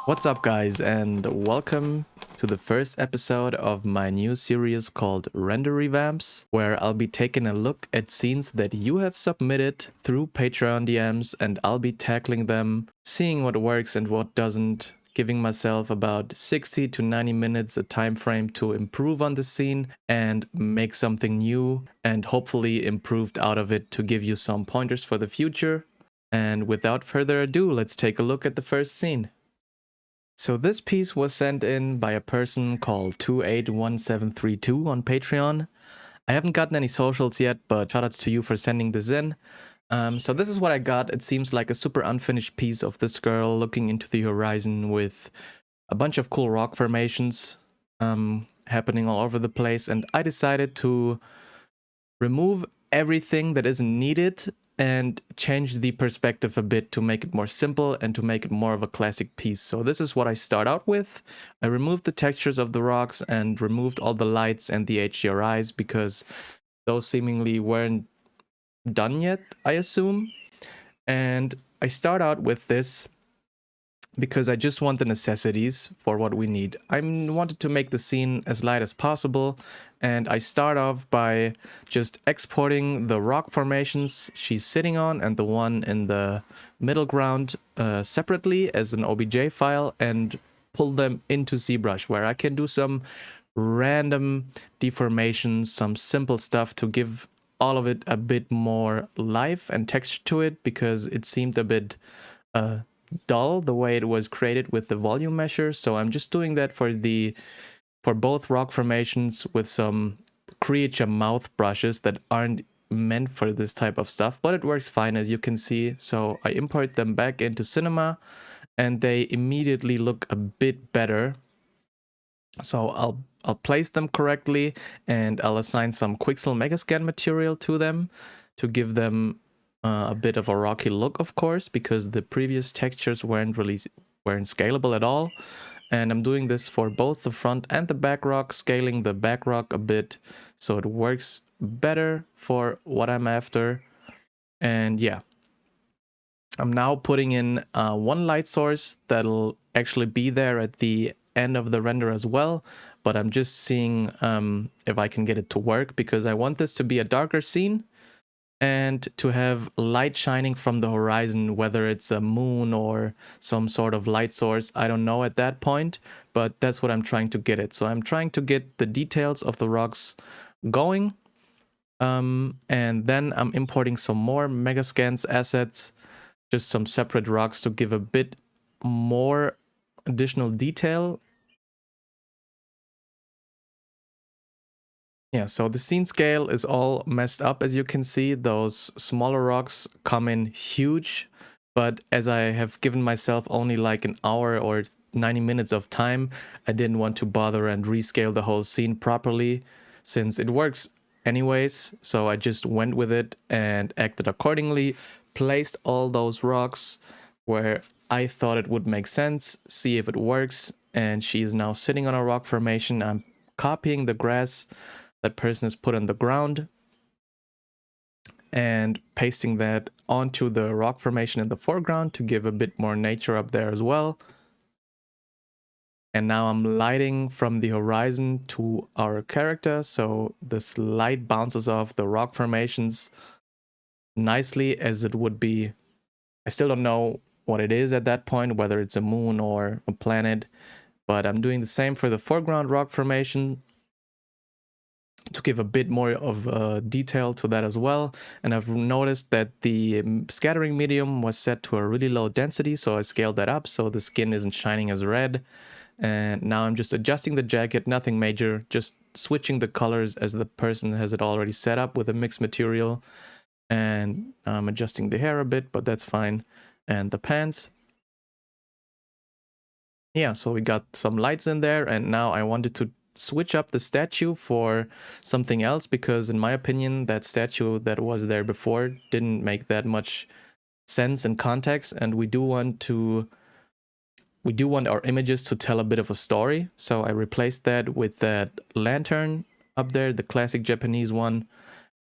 What's up, guys, and welcome to the first episode of my new series called Render Revamps, where I'll be taking a look at scenes that you have submitted through Patreon DMs, and I'll be tackling them, seeing what works and what doesn't, giving myself about 60 to 90 minutes a time frame to improve on the scene and make something new and hopefully improved out of it to give you some pointers for the future. And without further ado, let's take a look at the first scene. So this piece was sent in by a person called 281732 on Patreon. I haven't gotten any socials yet, but shoutouts to you for sending this in. So this is what I got. It seems like a super unfinished piece of this girl looking into the horizon with a bunch of cool rock formations happening all over the place. And I decided to remove everything that isn't needed and change the perspective a bit to make it more simple and to make it more of a classic piece. So this is what I start out with. I removed the textures of the rocks and removed all the lights and the HDRIs because those seemingly weren't done yet, I assume. And I start out with this because I just want the necessities for what we need. I wanted to make the scene as light as possible, and I start off by just exporting the rock formations she's sitting on and the one in the middle ground separately as an OBJ file and pull them into ZBrush, where I can do some random deformations, some simple stuff to give all of it a bit more life and texture to it, because it seemed a bit dull the way it was created with the volume measure. So I'm just doing that for both rock formations with some creature mouth brushes that aren't meant for this type of stuff, but it works fine, as you can see. So I import them back into Cinema and they immediately look a bit better. So I'll place them correctly and I'll assign some Quixel Megascan material to them to give them a bit of a rocky look, of course, because the previous textures weren't scalable at all. And I'm doing this for both the front and the back rock, scaling the back rock a bit so it works better for what I'm after. And yeah, I'm now putting in one light source that'll actually be there at the end of the render as well, but I'm just seeing if I can get it to work, because I want this to be a darker scene and to have light shining from the horizon, whether it's a moon or some sort of light source. I don't know at that point, but that's what I'm trying to get at. So I'm trying to get the details of the rocks going, and then I'm importing some more Megascans assets, just some separate rocks to give a bit more additional detail. Yeah, so the scene scale is all messed up, as you can see. Those smaller rocks come in huge, but as I have given myself only like an hour or 90 minutes of time, I didn't want to bother and rescale the whole scene properly, since it works anyways. So I just went with it and acted accordingly, placed all those rocks where I thought it would make sense, see if it works, and she is now sitting on a rock formation. I'm copying the grass that person has put on the ground and pasting that onto the rock formation in the foreground to give a bit more nature up there as well. And now I'm lighting from the horizon to our character, so this light bounces off the rock formations nicely as it would be. I still don't know what it is at that point, whether it's a moon or a planet, but I'm doing the same for the foreground rock formation to give a bit more of detail to that as well. And I've noticed that the scattering medium was set to a really low density, so I scaled that up so the skin isn't shining as red. And now I'm just adjusting the jacket, nothing major, just switching the colors as the person has it already set up with a mixed material. And I'm adjusting the hair a bit, but that's fine. And the pants. Yeah, so we got some lights in there, and now I wanted to switch up the statue for something else, because in my opinion that statue that was there before didn't make that much sense in context, and we do want our images to tell a bit of a story. So I replaced that with that lantern up there, the classic Japanese one.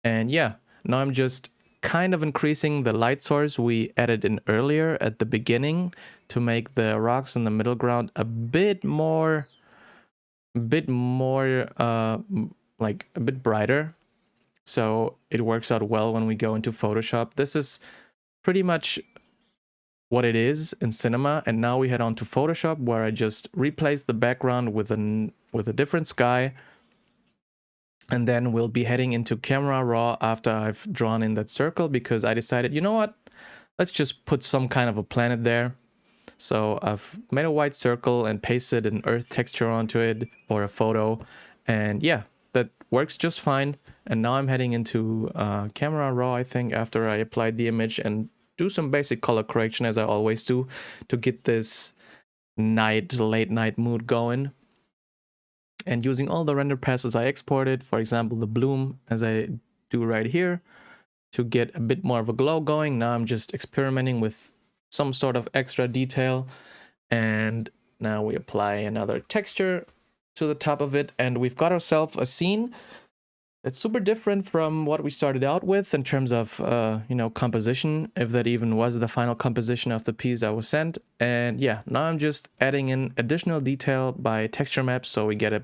And yeah, now I'm just kind of increasing the light source we added in earlier at the beginning to make the rocks in the middle ground a bit more like a bit brighter, so it works out well when we go into Photoshop. This is pretty much what it is in Cinema, and now we head on to Photoshop, where I just replaced the background with a different sky, and then we'll be heading into Camera Raw after I've drawn in that circle, because I decided, you know what, let's just put some kind of a planet there. So I've made a white circle and pasted an earth texture onto it, or a photo, and yeah, that works just fine. And now I'm heading into Camera Raw, I think, after I applied the image, and do some basic color correction as I always do to get this late night mood going. And using all the render passes I exported, for example the bloom, as I do right here, to get a bit more of a glow going. Now I'm just experimenting with some sort of extra detail, and now we apply another texture to the top of it, and we've got ourselves a scene that's super different from what we started out with in terms of composition, if that even was the final composition of the piece I was sent. And yeah, now I'm just adding in additional detail by texture maps, so we get a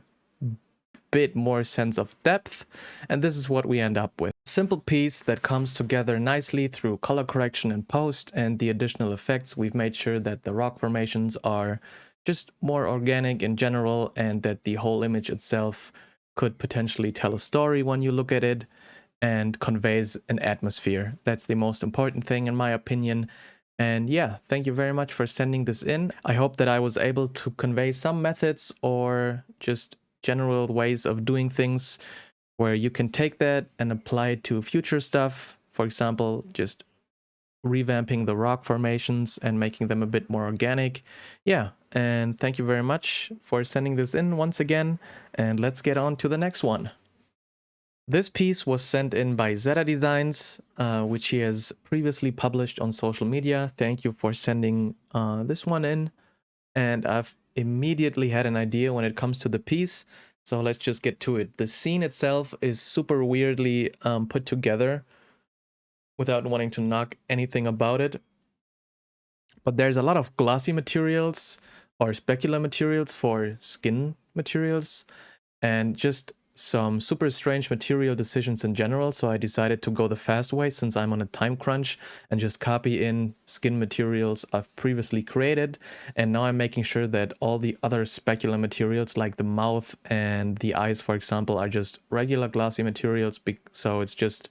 bit more sense of depth, and this is what we end up with. Simple piece that comes together nicely through color correction and post, and the additional effects. We've made sure that the rock formations are just more organic in general, and that the whole image itself could potentially tell a story when you look at it and conveys an atmosphere. That's the most important thing in my opinion. And yeah, thank you very much for sending this in. I hope that I was able to convey some methods or just general ways of doing things where you can take that and apply it to future stuff. For example, just revamping the rock formations and making them a bit more organic. Yeah, and thank you very much for sending this in once again, and let's get on to the next one. This piece was sent in by Zeta Designs, which he has previously published on social media. Thank you for sending this one in, and I've immediately had an idea when it comes to the piece, so let's just get to it. The scene itself is super weirdly put together without wanting to knock anything about it, but there's a lot of glossy materials or specular materials for skin materials, and just some super strange material decisions in general. So I decided to go the fast way, since I'm on a time crunch, and just copy in skin materials I've previously created. And now I'm making sure that all the other specular materials, like the mouth and the eyes, for example, are just regular glossy materials, so it's just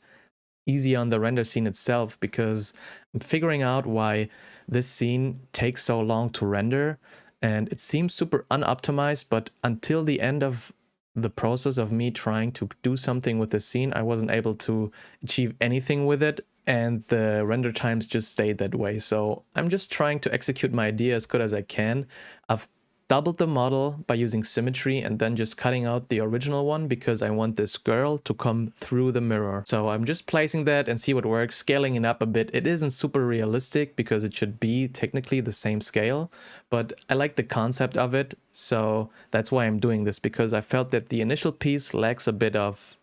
easy on the render scene itself, because I'm figuring out why this scene takes so long to render, and it seems super unoptimized, but until the end of the process of me trying to do something with the scene, I wasn't able to achieve anything with it, and the render times just stayed that way. So I'm just trying to execute my idea as good as I can. I've doubled the model by using symmetry and then just cutting out the original one, because I want this girl to come through the mirror. So I'm just placing that and see what works, scaling it up a bit. It isn't super realistic because it should be technically the same scale, but I like the concept of it. So that's why I'm doing this, because I felt that the initial piece lacks a bit of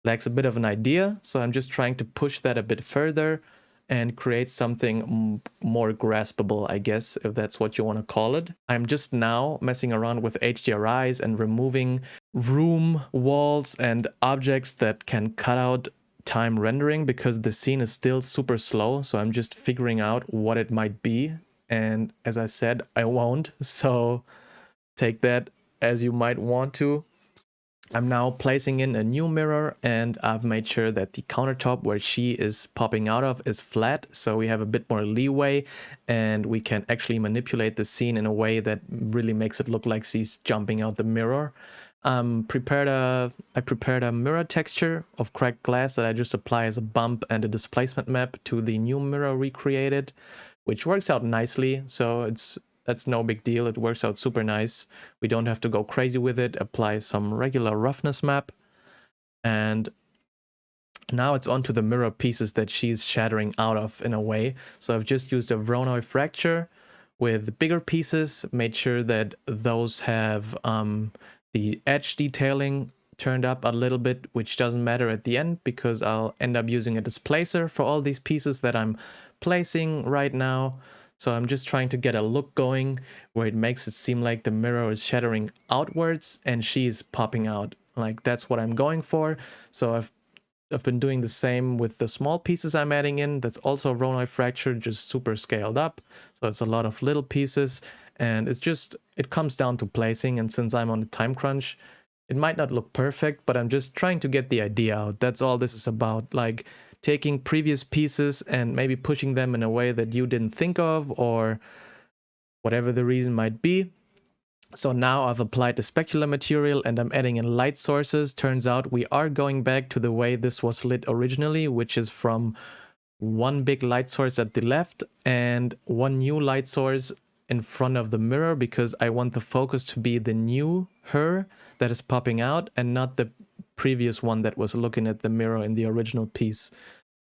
an idea. So I'm just trying to push that a bit further and create something more graspable, I guess, if that's what you want to call it. I'm just now messing around with HDRIs and removing room, walls, and objects that can cut out time rendering, because the scene is still super slow. So I'm just figuring out what it might be. And as I said, I won't. So take that as you might want to. I'm now placing in a new mirror, and I've made sure that the countertop where she is popping out of is flat, so we have a bit more leeway and we can actually manipulate the scene in a way that really makes it look like she's jumping out the mirror. I prepared a mirror texture of cracked glass that I just apply as a bump and a displacement map to the new mirror recreated, which works out nicely. So that's no big deal. It works out super nice. We don't have to go crazy with it. Apply some regular roughness map. And now it's onto the mirror pieces that she's shattering out of in a way. So I've just used a Voronoi fracture with bigger pieces, made sure that those have the edge detailing turned up a little bit, which doesn't matter at the end because I'll end up using a displacer for all these pieces that I'm placing right now. So I'm just trying to get a look going where it makes it seem like the mirror is shattering outwards and she's popping out. Like that's what I'm going for. So I've been doing the same with the small pieces I'm adding in. That's also a Voronoi fracture, just super scaled up. So it's a lot of little pieces, and it comes down to placing. And since I'm on a time crunch, it might not look perfect, but I'm just trying to get the idea out. That's all this is about. Like taking previous pieces and maybe pushing them in a way that you didn't think of, or whatever the reason might be. So now I've applied the specular material and I'm adding in light sources. Turns out we are going back to the way this was lit originally, which is from one big light source at the left and one new light source in front of the mirror, because I want the focus to be the new her that is popping out and not the previous one that was looking at the mirror in the original piece.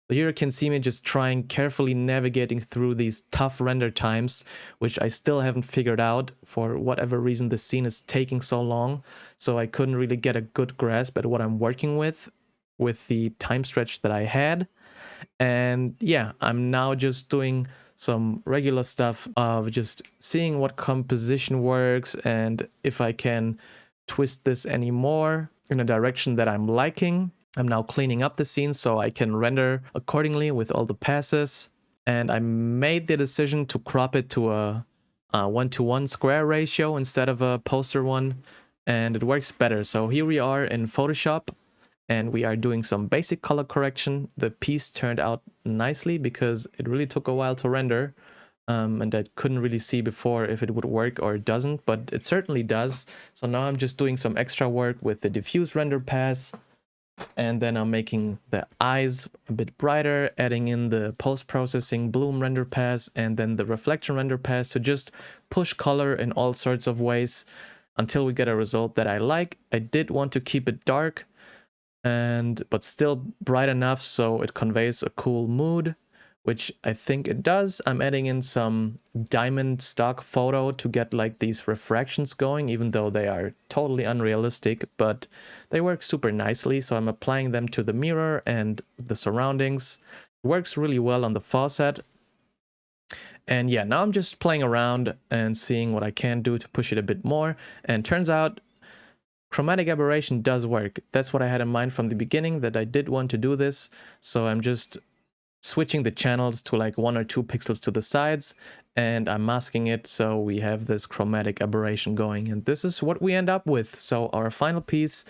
So here you can see me just trying carefully navigating through these tough render times, which I still haven't figured out. For whatever reason, the scene is taking so long, so I couldn't really get a good grasp at what I'm working with the time stretch that I had. And yeah, I'm now just doing some regular stuff of just seeing what composition works and if I can twist this anymore in a direction that I'm liking. I'm now cleaning up the scene so I can render accordingly with all the passes. And I made the decision to crop it to a 1:1 square ratio instead of a poster one. And it works better. So here we are in Photoshop and we are doing some basic color correction. The piece turned out nicely because it really took a while to render. And I couldn't really see before if it would work or it doesn't, but it certainly does. So now I'm just doing some extra work with the diffuse render pass. And then I'm making the eyes a bit brighter, adding in the post-processing bloom render pass and then the reflection render pass to just push color in all sorts of ways until we get a result that I like. I did want to keep it dark but still bright enough so it conveys a cool mood, which I think it does. I'm adding in some diamond stock photo to get like these refractions going, even though they are totally unrealistic, but they work super nicely. So I'm applying them to the mirror and the surroundings. It works really well on the faucet. And yeah, now I'm just playing around and seeing what I can do to push it a bit more. And turns out chromatic aberration does work. That's what I had in mind from the beginning, that I did want to do this. So I'm just switching the channels to like 1 or 2 pixels to the sides and I'm masking it so we have this chromatic aberration going, and this is what we end up with. So our final piece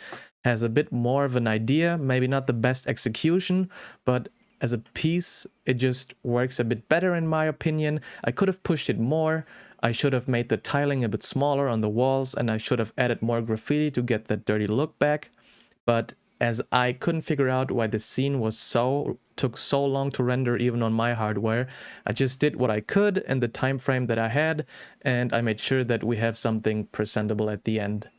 has a bit more of an idea, maybe not the best execution, but as a piece it just works a bit better in my opinion. I could have pushed it more. I should have made the tiling a bit smaller on the walls and I should have added more graffiti to get that dirty look back, but as I couldn't figure out why the scene took so long to render even on my hardware, I just did what I could in the time frame that I had, and I made sure that we have something presentable at the end.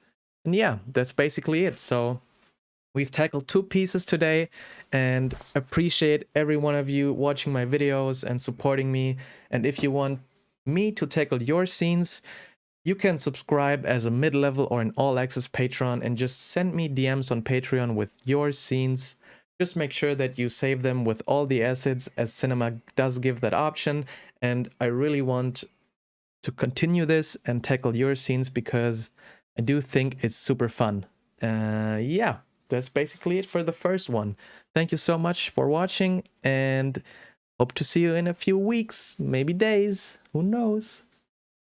And yeah, that's basically it. So we've tackled 2 pieces today, and appreciate every one of you watching my videos and supporting me. And if you want me to tackle your scenes, you can subscribe as a mid-level or an all-access patron and just send me DMs on Patreon with your scenes. Just make sure that you save them with all the assets, as Cinema does give that option. And I really want to continue this and tackle your scenes because I do think it's super fun. Yeah, that's basically it for the first one. Thank you so much for watching and hope to see you in a few weeks, maybe days, who knows.